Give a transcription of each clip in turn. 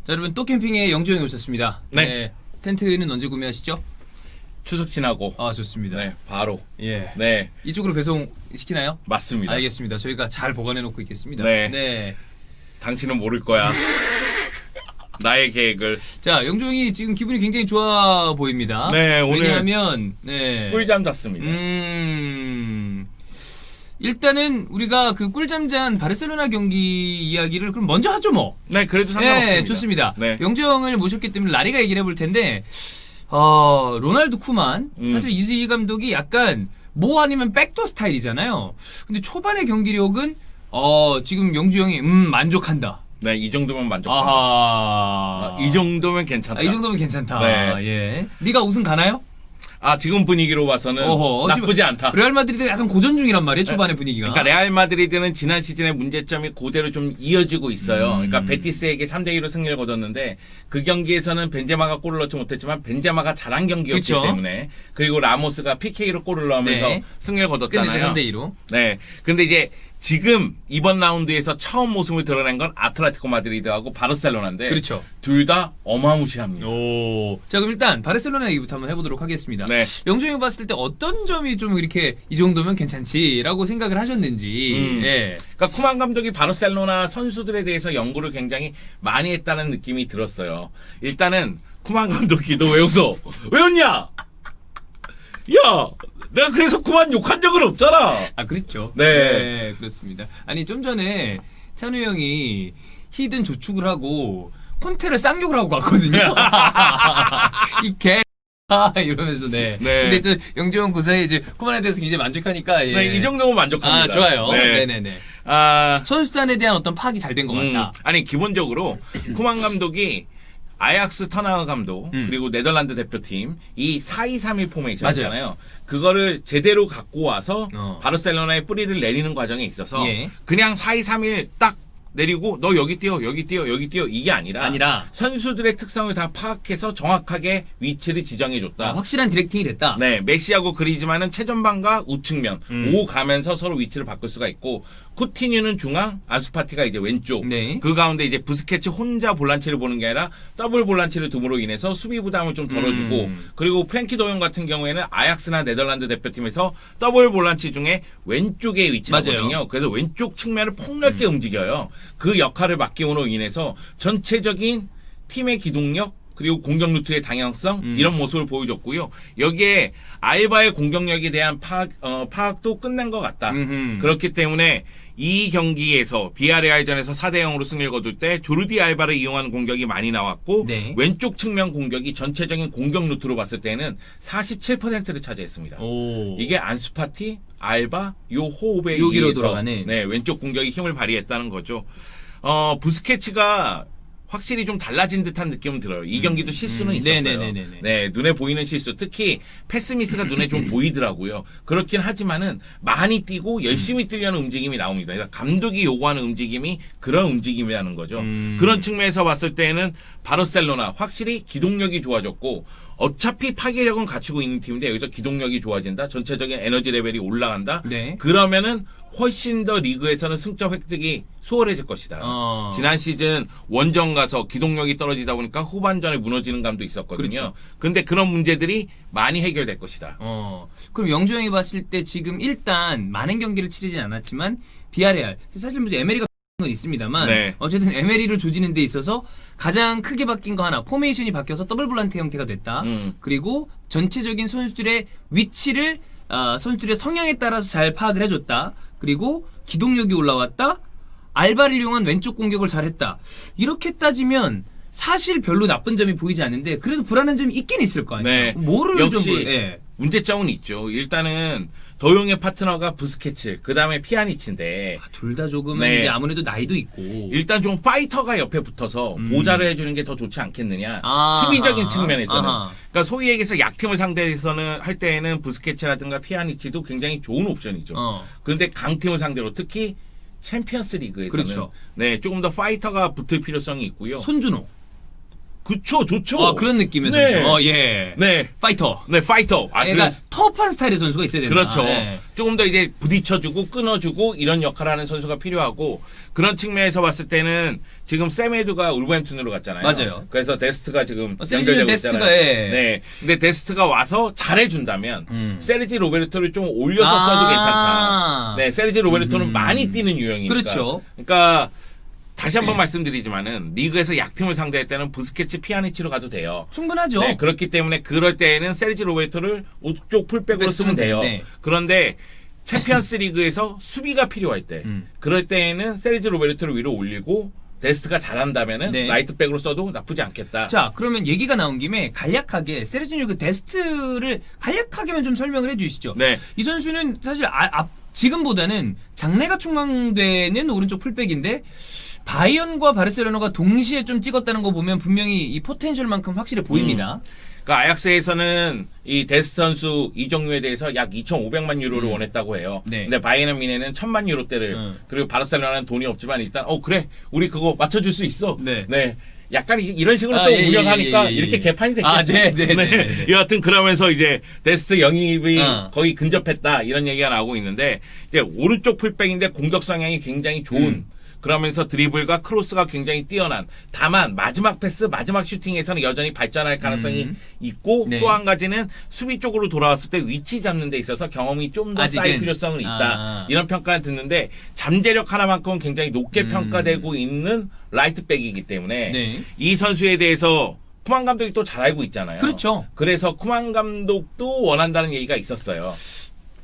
자, 여러분 또 캠핑에 영주형이 오셨습니다. 네. 텐트는 언제 구매하시죠? 추석 지나고. 아, 좋습니다. 네, 바로. 예. 네, 이쪽으로 배송 시키나요? 맞습니다. 알겠습니다. 저희가 잘 보관해 놓고 있겠습니다. 네. 당신은 모를 거야. 나의 계획을. 자, 영주형이 지금 기분이 굉장히 좋아 보입니다. 네, 오늘 왜냐하면 꿀잠 잤습니다. 일단은 우리가 그 꿀잠 잔 바르셀로나 경기 이야기를 그럼 먼저 하죠 뭐. 네, 그래도 상관없습니다. 네, 좋습니다. 네. 영주형을 모셨기 때문에 라리가 얘기를 해볼 텐데 로날두 쿠만 사실 이수희 감독이 약간 뭐 아니면 백도 스타일이잖아요. 근데 초반의 경기력은 지금 영주형이 만족한다. 네, 이 정도면 만족합니다. 아하. 이 정도면 괜찮다. 이 정도면 괜찮다. 네. 예. 리가 우승 가나요? 지금 분위기로 봐서는 나쁘지 않다. 레알 마드리드가 약간 고전 중이란 말이에요. 초반의 분위기가. 그러니까 레알 마드리드는 지난 시즌의 문제점이 그대로 좀 이어지고 있어요. 그러니까 베티스에게 3대2로 승리를 거뒀는데 그 경기에서는 벤제마가 골을 넣지 못했지만 벤제마가 잘한 경기였기 그쵸? 때문에 그리고 라모스가 PK로 골을 넣으면서 네. 승리를 거뒀잖아요. 끝내죠 3대2로. 네. 근데 이제 지금 이번 라운드에서 처음 모습을 드러낸 건 아틀레티코 마드리드하고 바르셀로나인데 그렇죠. 둘 다 어마무시합니다. 오. 자, 그럼 일단 바르셀로나 얘기부터 한번 해보도록 하겠습니다. 네. 영종이 봤을 때 어떤 점이 좀 이렇게 이 정도면 괜찮지라고 생각을 하셨는지. 예. 그러니까 쿠만 감독이 바르셀로나 선수들에 대해서 연구를 굉장히 많이 했다는 느낌이 들었어요. 일단은 쿠만 감독이 너 왜 웃어? 왜 웃냐? 야, 내가 그래서 쿠만 욕한 적은 없잖아. 그렇죠. 네. 그렇습니다. 아니, 좀 전에 찬우 형이 히든 조축을 하고 콘테를 쌍욕을 하고 갔거든요. 이 개. 이러면서 네. 네. 근데 저 영재형 고사에 이제 쿠만에 대해서 굉장히 만족하니까 예. 네, 이 정도면 만족합니다. 좋아요. 네. 네네네. 선수단에 선수단에 대한 어떤 파악이 잘 된 것 같다. 아니 기본적으로 쿠만 감독이 아약스 터나우 감독 그리고 네덜란드 대표팀 이 4-2-3-1 포메이션이잖아요. 그거를 제대로 갖고 와서 바르셀로나의 뿌리를 내리는 과정에 있어서 예. 그냥 4-2-3-1 딱 내리고 너 여기 뛰어 여기 뛰어 여기 뛰어 이게 아니라 선수들의 특성을 다 파악해서 정확하게 위치를 지정해줬다. 확실한 디렉팅이 됐다. 네, 메시하고 그리즈만은 최전방과 우측면 오 가면서 서로 위치를 바꿀 수가 있고 쿠티뉴는 중앙, 안수파티가 이제 왼쪽. 네. 그 가운데 이제 부스케츠 혼자 볼란치를 보는 게 아니라 더블 볼란치를 둠으로 인해서 수비 부담을 좀 덜어주고 그리고 프랭키 도용 같은 경우에는 아약스나 네덜란드 대표팀에서 더블 볼란치 중에 왼쪽에 위치하거든요. 맞아요. 그래서 왼쪽 측면을 폭넓게 움직여요. 그 역할을 맡김으로 인해서 전체적인 팀의 기동력 그리고 공격 루트의 다양성 이런 모습을 보여줬고요. 여기에 알바의 공격력에 대한 파악도 끝낸 것 같다. 그렇기 때문에 이 경기에서 비아레알전에서 4대0으로 승리를 거둘 때 조르디 알바를 이용한 공격이 많이 나왔고 네. 왼쪽 측면 공격이 전체적인 공격 루트로 봤을 때는 47%를 차지했습니다. 오. 이게 안수파티, 알바, 요 호흡에 여기로 의해서 돌아가네. 네, 왼쪽 공격이 힘을 발휘했다는 거죠. 부스케츠가 확실히 좀 달라진 듯한 느낌은 들어요. 이 경기도 실수는 있었어요. 네네네네. 네, 눈에 보이는 실수. 특히 패스미스가 눈에 좀 보이더라고요. 그렇긴 하지만은 많이 뛰고 열심히 뛰려는 움직임이 나옵니다. 그러니까 감독이 요구하는 움직임이 그런 움직임이라는 거죠. 그런 측면에서 봤을 때는 바르셀로나 확실히 기동력이 좋아졌고 어차피 파괴력은 갖추고 있는 팀인데 여기서 기동력이 좋아진다. 전체적인 에너지 레벨이 올라간다. 네. 그러면은 훨씬 더 리그에서는 승점 획득이 수월해질 것이다. 지난 시즌 원정 가서 기동력이 떨어지다 보니까 후반전에 무너지는 감도 있었거든요. 그렇죠. 근데 그런 문제들이 많이 해결될 것이다. 그럼 영주 형이 봤을 때 지금 일단 많은 경기를 치르진 않았지만 비아레알 사실 뭐 에메리가 건 있습니다만 네. 어쨌든 에메리를 조지는 데 있어서 가장 크게 바뀐 거 하나 포메이션이 바뀌어서 더블 볼란트 형태가 됐다. 그리고 전체적인 선수들의 위치를 선수들의 성향에 따라서 잘 파악을 해줬다. 그리고 기동력이 올라왔다. 알바를 이용한 왼쪽 공격을 잘했다. 이렇게 따지면 사실 별로 나쁜 점이 보이지 않는데 그래도 불안한 점이 있긴 있을 거 아니에요. 네. 뭐를 역시 좀 문제점은 있죠. 일단은 더용의 파트너가 부스케츠, 그 다음에 피아니치인데 둘 다 조금은 네. 이제 아무래도 나이도 있고 일단 좀 파이터가 옆에 붙어서 보좌를 해주는 게 더 좋지 않겠느냐. 수비적인 측면에서는. 그러니까 소위 얘기해서 약팀을 상대해서는 할 때에는 부스케츠라든가 피아니치도 굉장히 좋은 옵션이죠. 그런데 강팀을 상대로 특히 챔피언스 리그에서는 그렇죠. 네, 조금 더 파이터가 붙을 필요성이 있고요. 손준호. 그쵸, 좋죠. 아, 그런 느낌의 네. 선수. 예. 네. 파이터. 네, 파이터. 아, 그러니까 그래서 터프한 스타일의 선수가 있어야 된다. 그렇죠. 예. 조금 더 이제 부딪혀주고 끊어주고 이런 역할을 하는 선수가 필요하고 그런 측면에서 봤을 때는 지금 샘 에드가 울버햄튼으로 갔잖아요. 맞아요. 그래서 데스트가 지금 세리지오 연결되고 데스트가, 있잖아요. 예. 네. 근데 데스트가 와서 잘해준다면 세르지 로베르토를 좀 올려서 써도 괜찮다. 네, 세르지 로베르토는 많이 뛰는 유형이니까. 그렇죠. 그러니까 다시 한번 말씀드리지만은 리그에서 약팀을 상대할 때는 부스케츠 피아니치로 가도 돼요. 충분하죠. 네, 그렇기 때문에 그럴 때에는 세르지 로베르토를 오쪽 풀백으로 쓰면 돼요. 네. 그런데 챔피언스 리그에서 수비가 필요할 때 그럴 때에는 세르지 로베르토를 위로 올리고 데스트가 잘한다면은 네. 라이트백으로 써도 나쁘지 않겠다. 자, 그러면 얘기가 나온 김에 간략하게 세르지뉴 그 데스트를 간략하게만 좀 설명을 해주시죠. 네. 이 선수는 사실 지금보다는 장래가 촉망되는 오른쪽 풀백인데 바이언과 바르셀로나가 동시에 좀 찍었다는 거 보면 분명히 이 포텐셜만큼 확실해 보입니다. 그러니까 아약스에서는 이 데스트 선수 이적료에 대해서 약 2,500만 유로를 원했다고 해요. 네. 근데 바이에른 뮌헨은 1,000만 유로대를 그리고 바르셀로나는 돈이 없지만 일단 그래 우리 그거 맞춰줄 수 있어. 네. 약간 이런 식으로 또 운영하니까 이렇게 개판이 됐겠죠. 아, 네. 여하튼 그러면서 이제 데스트 영입이 거의 근접했다 이런 얘기가 나오고 있는데 이제 오른쪽 풀백인데 공격 성향이 굉장히 좋은. 그러면서 드리블과 크로스가 굉장히 뛰어난. 다만 마지막 패스, 마지막 슈팅에서는 여전히 발전할 가능성이 있고 네. 또 한 가지는 수비 쪽으로 돌아왔을 때 위치 잡는 데 있어서 경험이 좀 더 쌓일 필요성은 있다. 이런 평가를 듣는데 잠재력 하나만큼은 굉장히 높게 평가되고 있는 라이트백이기 때문에 네. 이 선수에 대해서 쿠만 감독이 또 잘 알고 있잖아요. 그렇죠. 그래서 쿠만 감독도 원한다는 얘기가 있었어요.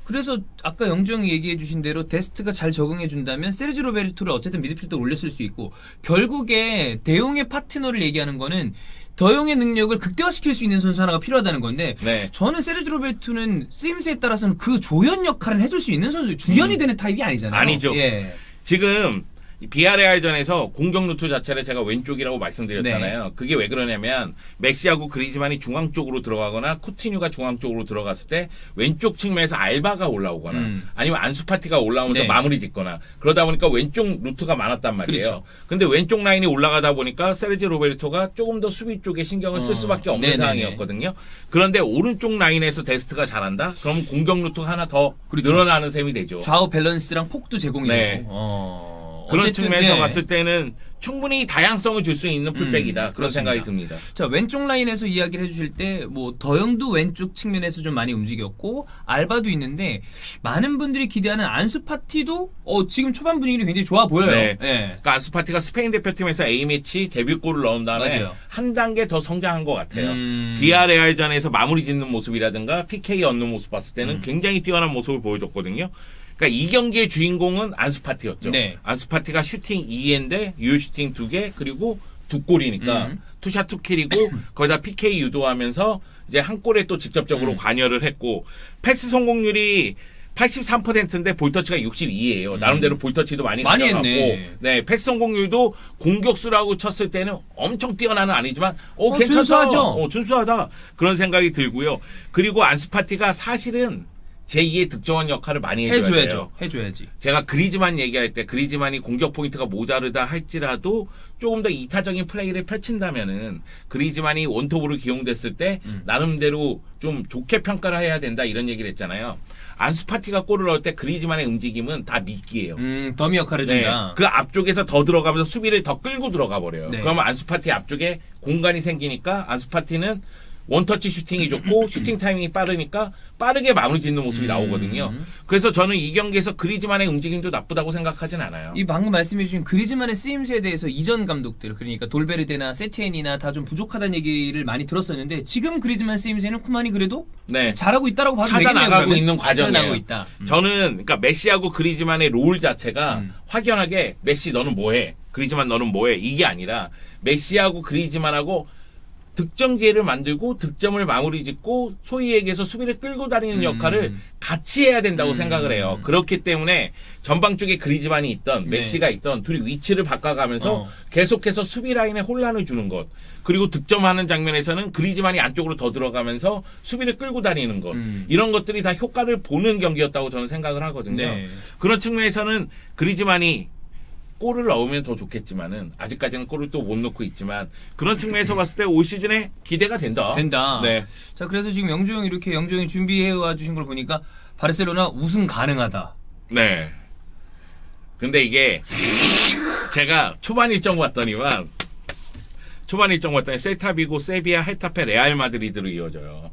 그래서 아까 영주 형이 얘기해 주신 대로 데스트가 잘 적응해 준다면 세르지 로베르토를 어쨌든 미드필더로 올렸을 수 있고 결국에 대용의 파트너를 얘기하는 거는 더용의 능력을 극대화시킬 수 있는 선수 하나가 필요하다는 건데 네. 저는 세르지 로베르토는 쓰임새에 따라서는 그 조연 역할을 해줄 수 있는 선수 주연이 되는 타입이 아니잖아요. 아니죠. 예. 지금 비아레알전에서 공격 루트 자체를 제가 왼쪽이라고 말씀드렸잖아요. 그게 왜 그러냐면 메시하고 그리즈만이 중앙 쪽으로 들어가거나 쿠티뉴가 중앙 쪽으로 들어갔을 때 왼쪽 측면에서 알바가 올라오거나 아니면 안수파티가 올라오면서 네. 마무리 짓거나 그러다 보니까 왼쪽 루트가 많았단 말이에요. 그렇죠. 근데 왼쪽 라인이 올라가다 보니까 세르지 로베르토가 조금 더 수비 쪽에 신경을 쓸 수밖에 없는 네네네. 상황이었거든요. 그런데 오른쪽 라인에서 데스트가 잘한다? 그럼 공격 루트가 하나 더 그렇죠. 늘어나는 셈이 되죠. 좌우 밸런스랑 폭도 제공이 네. 되고. 그런 어쨌든, 측면에서 네. 봤을 때는 충분히 다양성을 줄 수 있는 풀백이다. 그런 그렇습니다. 생각이 듭니다. 자, 왼쪽 라인에서 이야기를 해주실 때, 뭐, 더영도 왼쪽 측면에서 좀 많이 움직였고, 알바도 있는데, 많은 분들이 기대하는 안수파티도, 지금 초반 분위기는 굉장히 좋아 보여요. 네. 예. 그러니까 안수파티가 스페인 대표팀에서 A매치 데뷔골을 넣은 다음에 맞아요. 한 단계 더 성장한 것 같아요. 음. 비아레알전에서 마무리 짓는 모습이라든가 PK 얻는 모습 봤을 때는 굉장히 뛰어난 모습을 보여줬거든요. 그러니까 이 경기의 주인공은 안수파티였죠. 네. 안수파티가 슈팅 2개인데 유효 슈팅 2개 그리고 2골이니까 투샷 투킬이고 거기다 PK 유도하면서 이제 한 골에 또 직접적으로 관여를 했고 패스 성공률이 83%인데 볼터치가 62예요. 나름대로 볼터치도 많이 가져갔고, 했네. 네 패스 성공률도 공격수라고 쳤을 때는 엄청 뛰어나는 아니지만, 괜찮다. 준수하죠. 준수하다. 그런 생각이 들고요. 그리고 안수파티가 사실은 제2의 득점원 역할을 많이 해줘야 돼요. 해줘야지. 제가 그리즈만 얘기할 때 그리즈만이 공격 포인트가 모자르다 할지라도 조금 더 이타적인 플레이를 펼친다면은 그리즈만이 원톱으로 기용됐을 때 나름대로 좀 좋게 평가를 해야 된다 이런 얘기를 했잖아요. 안수파티가 골을 넣을 때 그리즈만의 움직임은 다 미끼예요. 더미 역할을 네, 준다. 그 앞쪽에서 더 들어가면서 수비를 더 끌고 들어가 버려요. 네. 그러면 안수파티 앞쪽에 공간이 생기니까 안수파티는 원터치 슈팅이 좋고 슈팅 타이밍이 빠르니까 빠르게 마무리 짓는 모습이 나오거든요. 그래서 저는 이 경기에서 그리즈만의 움직임도 나쁘다고 생각하진 않아요. 이 방금 말씀해 주신 그리즈만의 쓰임새에 대해서 이전 감독들 그러니까 돌베르데나 세티엔이나 다 좀 부족하다는 얘기를 많이 들었었는데 지금 그리즈만 쓰임새는 쿠만이 그래도 네. 잘하고 있다라고 봐도 되겠네요. 찾아나가고 그러면. 있는 과정이에요. 찾아나가고 있다. 저는 그러니까 메시하고 그리즈만의 롤 자체가 확연하게 메시 너는 뭐해? 그리즈만 너는 뭐해? 이게 아니라 메시하고 그리즈만하고 득점 기회를 만들고 득점을 마무리 짓고 소위 얘기해서 수비를 끌고 다니는 역할을 같이 해야 된다고 생각을 해요. 그렇기 때문에 전방 쪽에 그리즈만이 있던 메시가 있던 둘이 위치를 바꿔가면서 계속해서 수비 라인에 혼란을 주는 것 그리고 득점하는 장면에서는 그리즈만이 안쪽으로 더 들어가면서 수비를 끌고 다니는 것 이런 것들이 다 효과를 보는 경기였다고 저는 생각을 하거든요. 네. 그런 측면에서는 그리즈만이 골을 넣으면 더 좋겠지만은 아직까지는 골을 또 못 넣고 있지만 그런 측면에서 봤을 때 올 시즌에 기대가 된다. 네. 자, 그래서 지금 영조형 이렇게 영조형이 준비해 와 주신 걸 보니까 바르셀로나 우승 가능하다. 네. 근데 이게 제가 초반 일정 봤더니 셀타비고, 세비야, 헤타페, 레알 마드리드로 이어져요.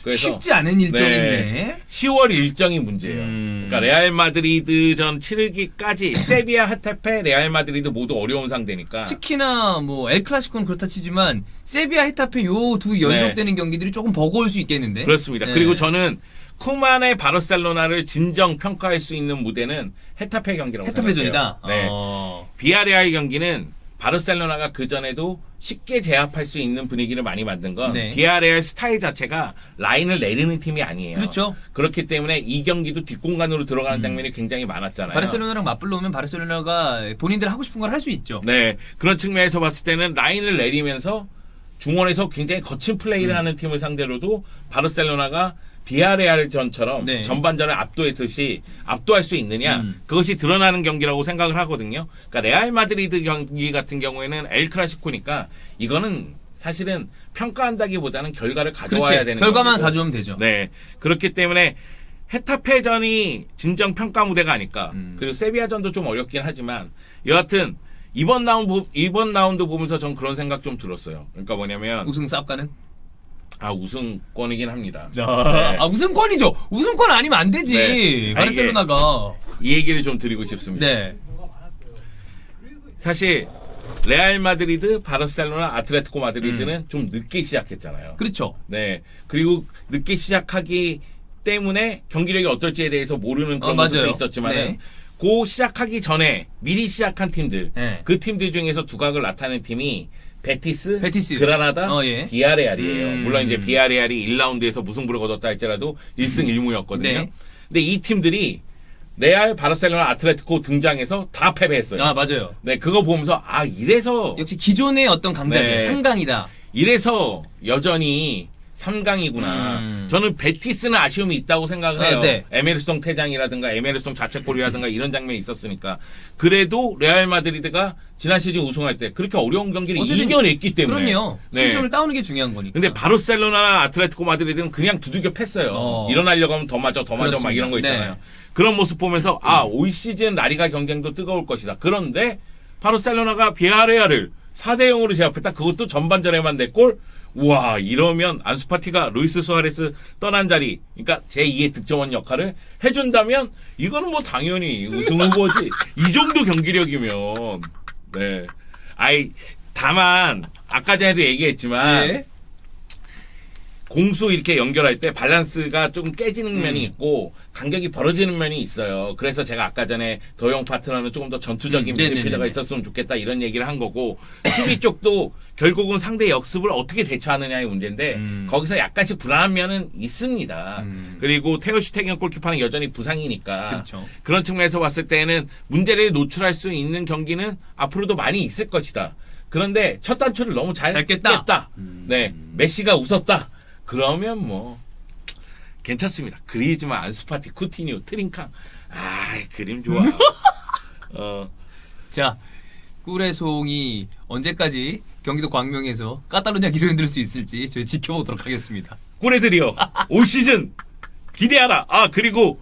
그래서 쉽지 않은 일정인데. 10월 일정이 문제예요. 그러니까 레알 마드리드전 치르기까지 세비야, 헤타페, 레알 마드리드 모두 어려운 상대니까. 특히나 뭐 엘클라시코는 그렇다 치지만 세비야, 헤타페 요 두 연속되는 경기들이 조금 버거울 수 있겠는데. 그렇습니다. 그리고 저는 쿠만의 바르셀로나를 진정 평가할 수 있는 무대는 헤타페 경기라고 헤타페전이다. 생각해요. 네. 비아레알 경기는 바르셀로나가 그 전에도 쉽게 제압할 수 있는 분위기를 많이 만든 건 비아레알 스타일 자체가 라인을 내리는 팀이 아니에요. 그렇죠. 그렇기 때문에 이 경기도 뒷공간으로 들어가는 장면이 굉장히 많았잖아요. 바르셀로나랑 맞불러 오면 바르셀로나가 본인들 하고 싶은 걸 할 수 있죠. 네, 그런 측면에서 봤을 때는 라인을 내리면서 중원에서 굉장히 거친 플레이를 하는 팀을 상대로도 바르셀로나가 비아레알 전처럼 전반전을 압도할 수 있느냐 그것이 드러나는 경기라고 생각을 하거든요. 그러니까 레알 마드리드 경기 같은 경우에는 엘 클라시코니까 이거는 사실은 평가한다기보다는 결과를 가져와야 되는 결과만 경기고. 가져오면 되죠. 네, 그렇기 때문에 헤타페전이 진정 평가 무대가 아닐까. 그리고 세비야전도 좀 어렵긴 하지만 여하튼 이번 라운드 보면서 전 그런 생각 좀 들었어요. 그러니까 뭐냐면 우승 쌉가는? 우승권이긴 합니다. 네. 우승권이죠. 우승권 아니면 안 되지. 네. 바르셀로나가. 이 얘기를 좀 드리고 싶습니다. 네. 사실 레알 마드리드, 바르셀로나, 아틀레티코 마드리드는 좀 늦게 시작했잖아요. 그렇죠. 네. 그리고 늦게 시작하기 때문에 경기력이 어떨지에 대해서 모르는 그런 모습도 있었지만은 그 시작하기 전에 미리 시작한 팀들, 그 팀들 중에서 두각을 나타낸 팀이 베티스, 그라나다, 비아레알이에요. 물론 이제 비아레알이 1라운드에서 무승부를 거뒀다 할지라도 1승 1무였거든요. 근데 이 팀들이 레알, 바르셀로나, 아틀레티코 등장해서 다 패배했어요. 맞아요. 네, 그거 보면서 이래서 역시 기존의 어떤 강자들, 상강이다. 이래서 여전히 3강이구나. 저는 베티스는 아쉬움이 있다고 생각을 해요. 에메르송 퇴장이라든가 에메르송 자책골이라든가 이런 장면이 있었으니까. 그래도 레알 마드리드가 지난 시즌 우승할 때 그렇게 어려운 경기를 이겨냈기 때문에. 그럼요. 승점을 따오는 게 중요한 거니까. 근데 바르셀로나나 아틀레티코 마드리드는 그냥 두들겨 팼어요. 일어나려고 하면 더 맞아 막 이런 거 있잖아요. 그런 모습 보면서 올 시즌 라리가 경쟁도 뜨거울 것이다. 그런데 바르셀로나가 비아레알을 4대0으로 제압했다. 그것도 전반전에만 4골. 와, 이러면 안수파티가 루이스 수아레스 떠난 자리, 그러니까 제2의 득점원 역할을 해준다면 이거는 뭐 당연히 우승 후보지. 이 정도 경기력이면. 네. 다만 아까 전에도 얘기했지만 공수 이렇게 연결할 때 밸런스가 좀 깨지는 면이 있고 간격이 벌어지는 면이 있어요. 그래서 제가 아까 전에 더용 파트너는 조금 더 전투적인 미드필더가 있었으면 좋겠다 이런 얘기를 한 거고 수비 쪽도 결국은 상대 역습을 어떻게 대처하느냐의 문제인데 거기서 약간씩 불안한 면은 있습니다. 그리고 테오 슈테겐 골키퍼는 여전히 부상이니까 그런 측면에서 봤을 때는 문제를 노출할 수 있는 경기는 앞으로도 많이 있을 것이다. 그런데 첫 단추를 너무 잘 깼다. 네, 메시가 웃었다. 그러면 뭐 괜찮습니다. 그리즈만, 안수파티, 쿠티뉴, 트링캉. 그림 좋아. 자, 꿀의 송이 언제까지 경기도 광명에서 카탈루냐 기를 흔들 수 있을지 저희 지켜보도록 하겠습니다. 꿀의 드리오 올 시즌 기대하라. 그리고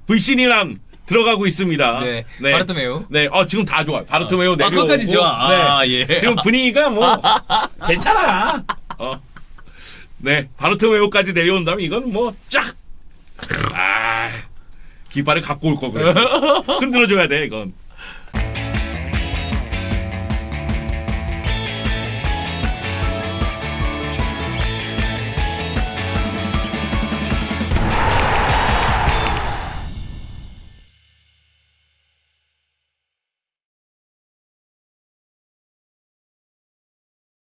불신이랑 들어가고 있습니다. 바르토메오. 지금 다 좋아요. 바르토메오 내려오고. 그것까지 좋아. 지금 분위기가 뭐 괜찮아. 바르토메오까지 내려온다면 이건 뭐 쫙. 깃발을 갖고 올 거 그랬어. 흔들어줘야 돼 이건.